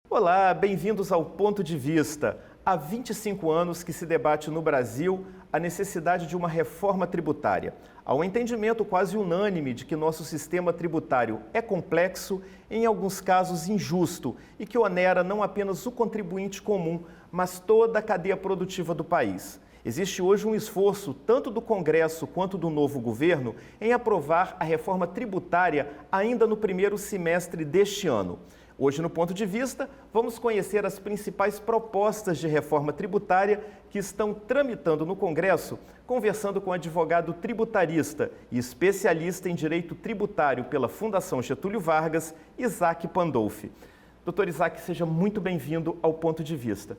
Olá, bem-vindos ao Ponto de Vista. Há 25 anos que se debate no Brasil a necessidade de uma reforma tributária. Há um entendimento quase unânime de que nosso sistema tributário é complexo, em alguns casos injusto, e que onera não apenas o contribuinte comum, mas toda a cadeia produtiva do país. Existe hoje um esforço, tanto do Congresso quanto do novo governo, em aprovar a reforma tributária ainda no primeiro semestre deste ano. Hoje, no Ponto de Vista, vamos conhecer as principais propostas de reforma tributária que estão tramitando no Congresso, conversando com o advogado tributarista e especialista em direito tributário pela Fundação Getúlio Vargas, Isaac Pandolfi. Doutor Isaac, seja muito bem-vindo ao Ponto de Vista.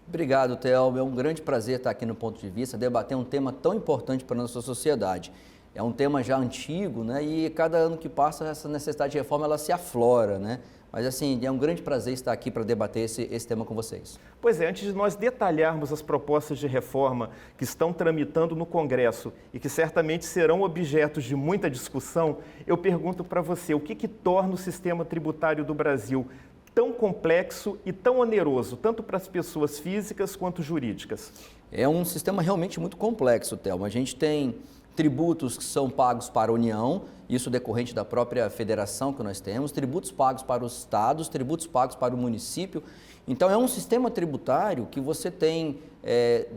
Obrigado, Theo. É um grande prazer estar aqui no Ponto de Vista, debater um tema tão importante para a nossa sociedade. É um tema já antigo, né? E cada ano que passa, essa necessidade de reforma ela se aflora, né? Mas, assim, é um grande prazer estar aqui para debater esse tema com vocês. Pois é, antes de nós detalharmos as propostas de reforma que estão tramitando no Congresso e que certamente serão objetos de muita discussão, eu pergunto para você, o que torna o sistema tributário do Brasil tão complexo e tão oneroso, tanto para as pessoas físicas quanto jurídicas? É um sistema realmente muito complexo, Thelma. A gente tem tributos que são pagos para a União, isso decorrente da própria federação que nós temos, tributos pagos para os estados, tributos pagos para o município. Então, é um sistema tributário que você tem,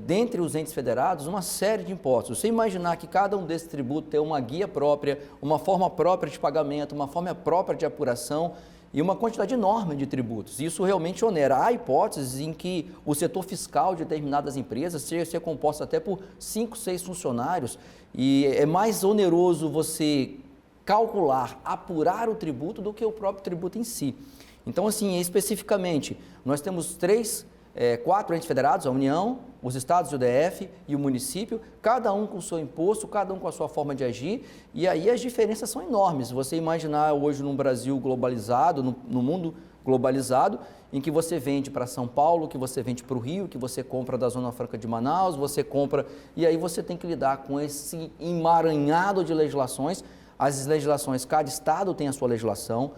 dentre os entes federados, uma série de impostos. Você imaginar que cada um desses tributos tem uma guia própria, uma forma própria de pagamento, uma forma própria de apuração, e uma quantidade enorme de tributos. Isso realmente onera. Há hipóteses em que o setor fiscal de determinadas empresas seja composto até por 5, 6 funcionários e é mais oneroso você calcular, apurar o tributo do que o próprio tributo em si. Então, assim, especificamente, nós temos 4 entes federados, a União, os estados e o DF e o município, cada um com o seu imposto, cada um com a sua forma de agir, e aí as diferenças são enormes. Você imaginar hoje num Brasil globalizado, no mundo globalizado, em que você vende para São Paulo, que você vende para o Rio, que você compra da Zona Franca de Manaus, você compra, e aí você tem que lidar com esse emaranhado de legislações. As legislações, cada estado tem a sua legislação,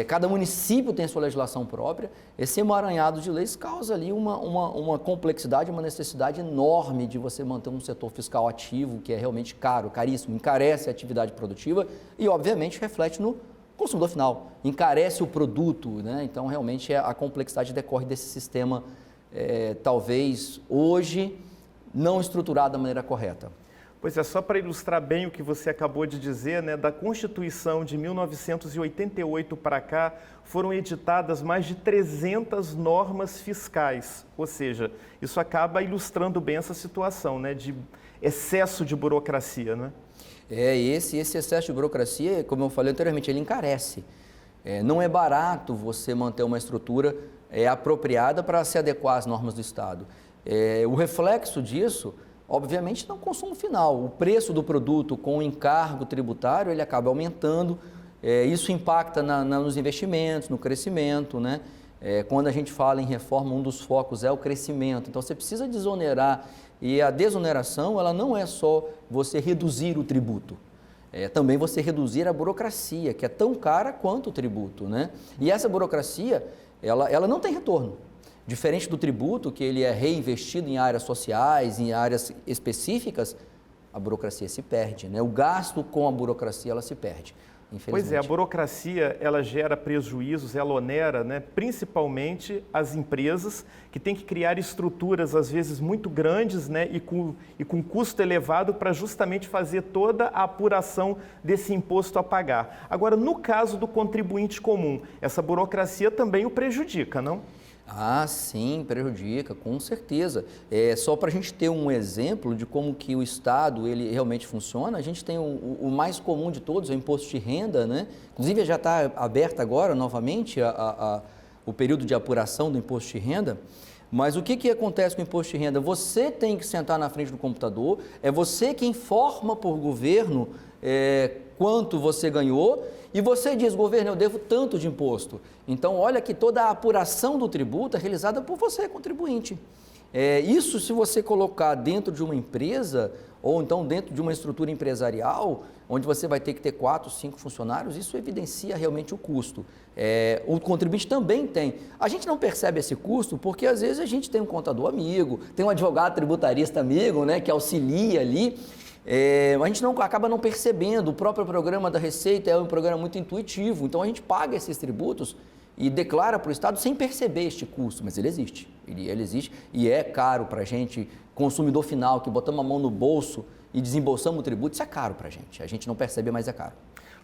cada município tem a sua legislação própria. Esse emaranhado de leis causa ali uma complexidade, uma necessidade enorme de você manter um setor fiscal ativo, que é realmente caro, caríssimo, encarece a atividade produtiva e, obviamente, reflete no consumidor final, encarece o produto, né? Então, realmente, a complexidade decorre desse sistema, talvez, hoje, não estruturado da maneira correta. Pois é, só para ilustrar bem o que você acabou de dizer, né, da Constituição de 1988 para cá, foram editadas mais de 300 normas fiscais, ou seja, isso acaba ilustrando bem essa situação, né, de excesso de burocracia, né? Esse excesso de burocracia, como eu falei anteriormente, ele encarece. Não é barato você manter uma estrutura apropriada para se adequar às normas do Estado. O reflexo disso, obviamente, no consumo final. O preço do produto com o encargo tributário, ele acaba aumentando. Isso impacta nos investimentos, no crescimento, né? Quando a gente fala em reforma, um dos focos é o crescimento. Então, você precisa desonerar. E a desoneração, ela não é só você reduzir o tributo. É também você reduzir a burocracia, que é tão cara quanto o tributo, né? E essa burocracia, ela não tem retorno. Diferente do tributo, que ele é reinvestido em áreas sociais, em áreas específicas, a burocracia se perde, né? O gasto com a burocracia, ela se perde, infelizmente. Pois é, a burocracia, ela gera prejuízos, ela onera, né, principalmente as empresas que têm que criar estruturas, às vezes, muito grandes, né, e com custo elevado para justamente fazer toda a apuração desse imposto a pagar. Agora, no caso do contribuinte comum, essa burocracia também o prejudica, não? Ah, sim, prejudica, com certeza. Só para a gente ter um exemplo de como que o Estado ele realmente funciona, a gente tem o mais comum de todos, o imposto de renda, né? Inclusive já está aberto agora novamente o período de apuração do imposto de renda. Mas o que acontece com o imposto de renda? Você tem que sentar na frente do computador, é você quem informa por governo quanto você ganhou e você diz, governo, eu devo tanto de imposto. Então, olha que toda a apuração do tributo é realizada por você, contribuinte. Isso, se você colocar dentro de uma empresa, ou então dentro de uma estrutura empresarial, onde você vai ter que ter 4, 5 funcionários, isso evidencia realmente o custo. O contribuinte também tem. A gente não percebe esse custo porque às vezes a gente tem um contador amigo, tem um advogado tributarista amigo, né, que auxilia ali. A gente acaba não percebendo. O próprio programa da Receita é um programa muito intuitivo, então a gente paga esses tributos e declara para o Estado sem perceber este custo, mas ele existe. Ele existe e é caro para a gente, consumidor final, que botamos a mão no bolso e desembolsamos o tributo, isso é caro para a gente não percebe, mas é caro.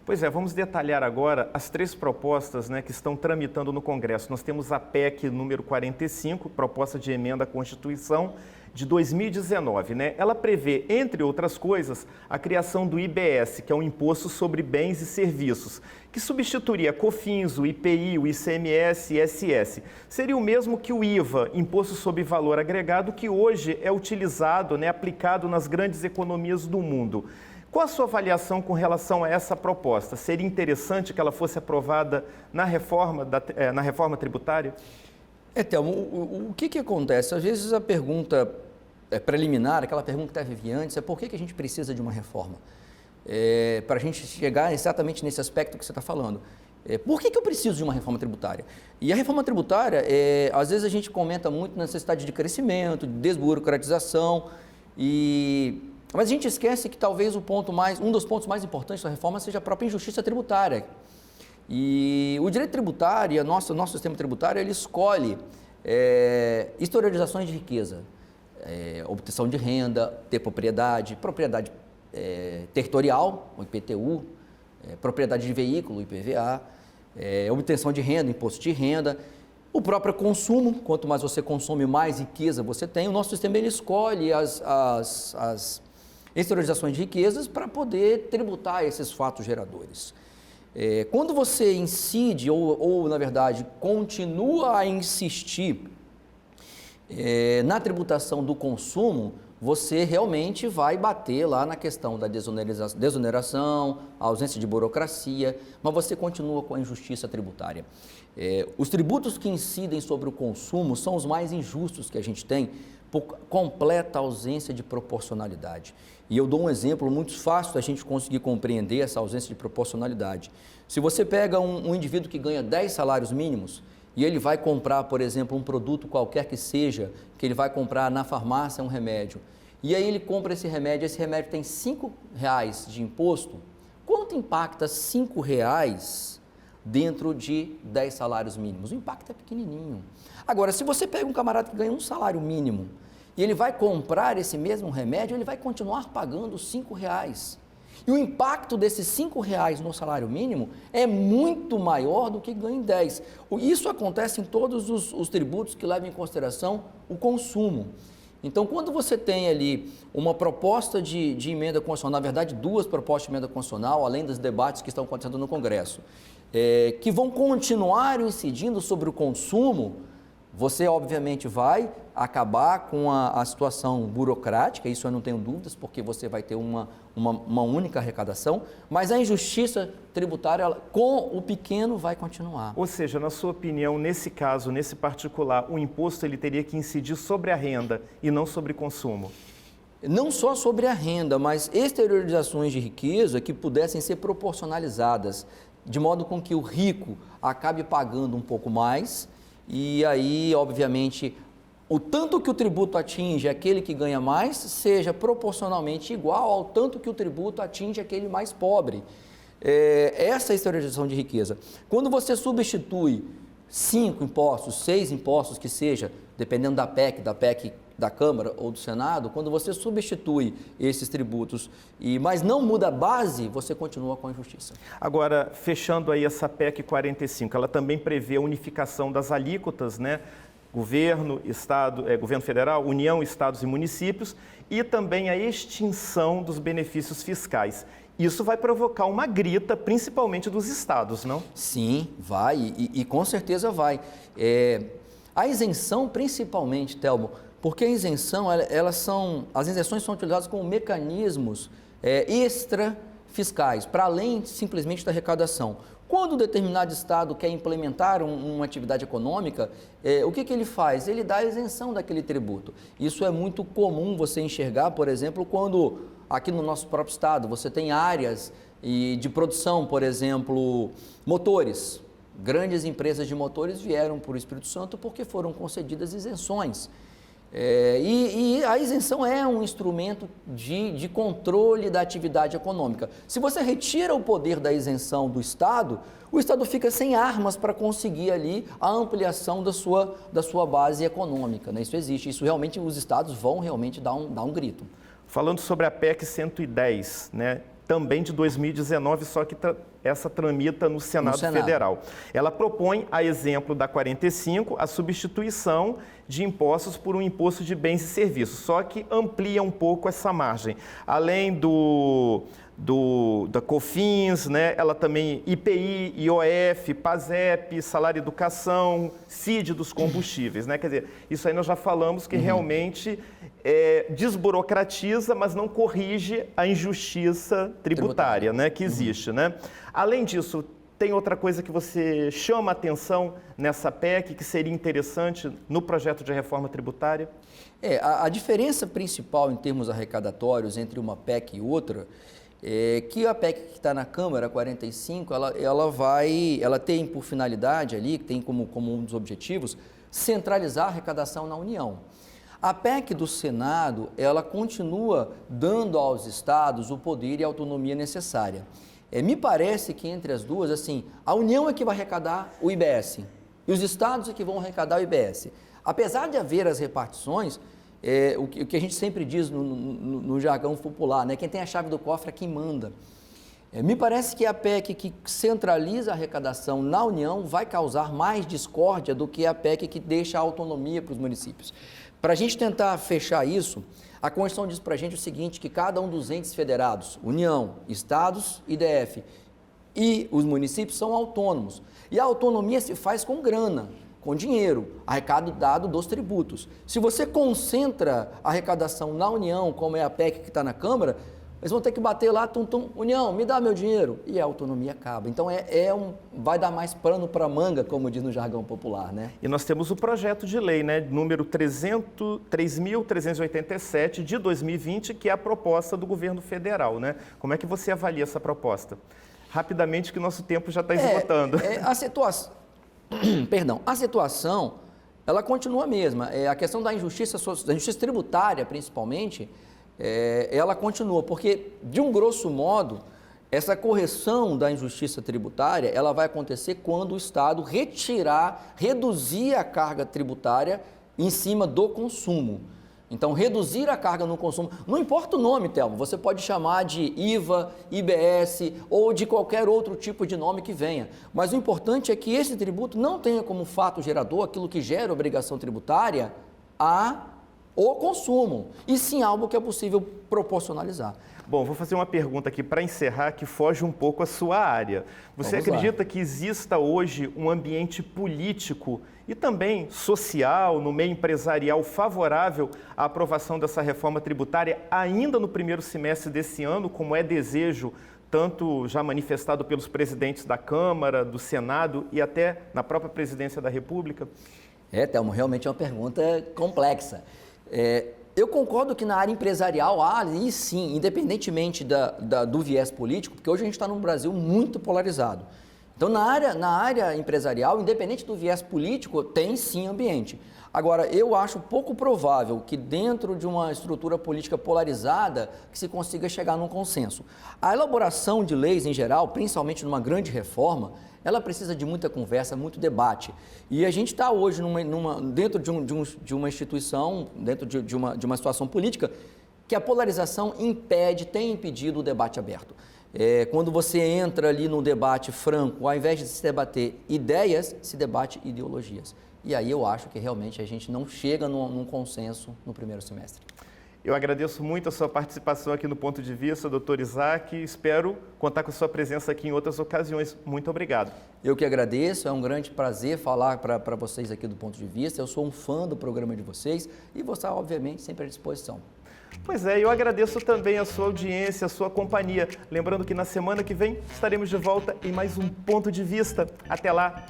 Pois é, vamos detalhar agora as 3 propostas, né, que estão tramitando no Congresso. Nós temos a PEC número 45, proposta de emenda à Constituição de 2019. Né? Ela prevê, entre outras coisas, a criação do IBS, que é um Imposto sobre Bens e Serviços, que substituiria a COFINS, o IPI, o ICMS e ISS. Seria o mesmo que o IVA, Imposto sobre Valor Agregado, que hoje é utilizado, né, aplicado nas grandes economias do mundo. Qual a sua avaliação com relação a essa proposta? Seria interessante que ela fosse aprovada na reforma tributária? Thelmo, o que acontece? Às vezes a pergunta preliminar, aquela pergunta que teve antes, é por que a gente precisa de uma reforma? Para a gente chegar exatamente nesse aspecto que você está falando. Por que eu preciso de uma reforma tributária? E a reforma tributária, às vezes a gente comenta muito na necessidade de crescimento, de desburocratização, mas a gente esquece que talvez um dos pontos mais importantes da reforma seja a própria injustiça tributária. E o direito tributário, nosso sistema tributário, ele escolhe historializações de riqueza, obtenção de renda, ter propriedade territorial, o IPTU, propriedade de veículo, o IPVA, obtenção de renda, imposto de renda, o próprio consumo, quanto mais você consome, mais riqueza você tem. O nosso sistema ele escolhe as exteriorizações de riquezas para poder tributar esses fatos geradores. Quando você incide ou, na verdade, continua a insistir na tributação do consumo, você realmente vai bater lá na questão da desoneração, a ausência de burocracia, mas você continua com a injustiça tributária. Os tributos que incidem sobre o consumo são os mais injustos que a gente tem, por completa ausência de proporcionalidade. E eu dou um exemplo muito fácil da gente conseguir compreender essa ausência de proporcionalidade. Se você pega um indivíduo que ganha 10 salários mínimos e ele vai comprar, por exemplo, um produto qualquer que seja, que ele vai comprar na farmácia um remédio, e aí ele compra esse remédio tem R$5 de imposto, quanto impacta R$5 dentro de 10 salários mínimos? O impacto é pequenininho. Agora, se você pega um camarada que ganha um salário mínimo e ele vai comprar esse mesmo remédio, ele vai continuar pagando R$5. E o impacto desses R$5 no salário mínimo é muito maior do que ganha em 10. Isso acontece em todos os tributos que levam em consideração o consumo. Então, quando você tem ali uma proposta de emenda constitucional, na verdade 2 propostas de emenda constitucional, além dos debates que estão acontecendo no Congresso, que vão continuar incidindo sobre o consumo, você obviamente vai acabar com a situação burocrática, isso eu não tenho dúvidas, porque você vai ter uma única arrecadação, mas a injustiça tributária com o pequeno vai continuar. Ou seja, na sua opinião, nesse caso, nesse particular, o imposto ele teria que incidir sobre a renda e não sobre consumo? Não só sobre a renda, mas exteriorizações de riqueza que pudessem ser proporcionalizadas, de modo com que o rico acabe pagando um pouco mais e aí, obviamente, o tanto que o tributo atinge aquele que ganha mais seja proporcionalmente igual ao tanto que o tributo atinge aquele mais pobre. Essa é a exteriorização de riqueza. Quando você substitui 5 impostos, 6 impostos que seja, dependendo da PEC da Câmara ou do Senado, quando você substitui esses tributos, mas não muda a base, você continua com a injustiça. Agora, fechando aí essa PEC 45, ela também prevê a unificação das alíquotas, né? Governo, Estado, Governo Federal, União, Estados e municípios, e também a extinção dos benefícios fiscais. Isso vai provocar uma grita, principalmente dos estados, não? Sim, vai, e com certeza vai. A isenção, principalmente, Thelmo, porque a isenção, as isenções são utilizadas como mecanismos extra-fiscais, para além simplesmente da arrecadação. Quando um determinado Estado quer implementar uma atividade econômica, o que ele faz? Ele dá a isenção daquele tributo. Isso é muito comum você enxergar, por exemplo, quando aqui no nosso próprio Estado você tem áreas de produção, por exemplo, motores. Grandes empresas de motores vieram para o Espírito Santo porque foram concedidas isenções. E a isenção é um instrumento de controle da atividade econômica. Se você retira o poder da isenção do Estado, o Estado fica sem armas para conseguir ali a ampliação da sua base econômica, né? Isso existe, isso realmente os Estados vão realmente dar um grito. Falando sobre a PEC 110, né? Também de 2019, só que essa tramita no Senado Federal. Ela propõe, a exemplo da 45, a substituição de impostos por um imposto de bens e serviços, só que amplia um pouco essa margem. Além da COFINS, né? Ela também IPI, IOF, PASEP, salário educação, CID dos combustíveis, né? Quer dizer, isso aí nós já falamos que realmente desburocratiza, mas não corrige a injustiça tributária, né, que existe, né? Além disso, tem outra coisa que você chama a atenção nessa PEC que seria interessante no projeto de reforma tributária? A diferença principal em termos arrecadatórios entre uma PEC e outra é que a PEC que está na Câmara, 45, ela tem por finalidade ali, tem como um dos objetivos, centralizar a arrecadação na União. A PEC do Senado, ela continua dando aos estados o poder e a autonomia necessária. Me parece que entre as duas, assim, a União é que vai arrecadar o IBS e os estados é que vão arrecadar o IBS. Apesar de haver as repartições, o que a gente sempre diz no jargão popular, né? Quem tem a chave do cofre é quem manda. Me parece que a PEC que centraliza a arrecadação na União vai causar mais discórdia do que a PEC que deixa a autonomia para os municípios. Para a gente tentar fechar isso, a Constituição diz para a gente o seguinte, que cada um dos entes federados, União, Estados e DF, e os municípios são autônomos. E a autonomia se faz com grana, com dinheiro, arrecado dado dos tributos. Se você concentra a arrecadação na União, como é a PEC que está na Câmara, eles vão ter que bater lá, União, me dá meu dinheiro, e a autonomia acaba. Então, vai dar mais pano para manga, como diz no jargão popular, né? E nós temos o projeto de lei, né, número 3.387 de 2020, que é a proposta do governo federal, né? Como é que você avalia essa proposta? Rapidamente, que o nosso tempo já está esgotando. A situação, ela continua a mesma. A questão da injustiça tributária, principalmente, ela continua, porque, de um grosso modo, essa correção da injustiça tributária, ela vai acontecer quando o Estado reduzir a carga tributária em cima do consumo. Então, reduzir a carga no consumo, não importa o nome, Thelma, você pode chamar de IVA, IBS ou de qualquer outro tipo de nome que venha, mas o importante é que esse tributo não tenha como fato gerador aquilo que gera obrigação tributária o consumo, e sim algo que é possível proporcionalizar. Bom, vou fazer uma pergunta aqui para encerrar que foge um pouco à sua área. Você acredita que exista hoje um ambiente político e também social, no meio empresarial, favorável à aprovação dessa reforma tributária ainda no primeiro semestre desse ano, como é desejo tanto já manifestado pelos presidentes da Câmara, do Senado e até na própria presidência da República? Thelma, realmente é uma pergunta complexa. Eu concordo que na área empresarial e sim, independentemente do viés político, porque hoje a gente está num Brasil muito polarizado. Então, na área empresarial, independente do viés político, tem sim ambiente. Agora, eu acho pouco provável que dentro de uma estrutura política polarizada que se consiga chegar num consenso. A elaboração de leis em geral, principalmente numa grande reforma, ela precisa de muita conversa, muito debate. E a gente está hoje dentro de uma instituição, dentro de uma situação política, que a polarização tem impedido o debate aberto. Quando você entra ali num debate franco, ao invés de se debater ideias, se debate ideologias. E aí eu acho que realmente a gente não chega num consenso no primeiro semestre. Eu agradeço muito a sua participação aqui no Ponto de Vista, doutor Isaac, e espero contar com a sua presença aqui em outras ocasiões. Muito obrigado. Eu que agradeço, é um grande prazer falar para vocês aqui do Ponto de Vista. Eu sou um fã do programa de vocês e vou estar, obviamente, sempre à disposição. Pois é, eu agradeço também a sua audiência, a sua companhia. Lembrando que na semana que vem estaremos de volta em mais um Ponto de Vista. Até lá!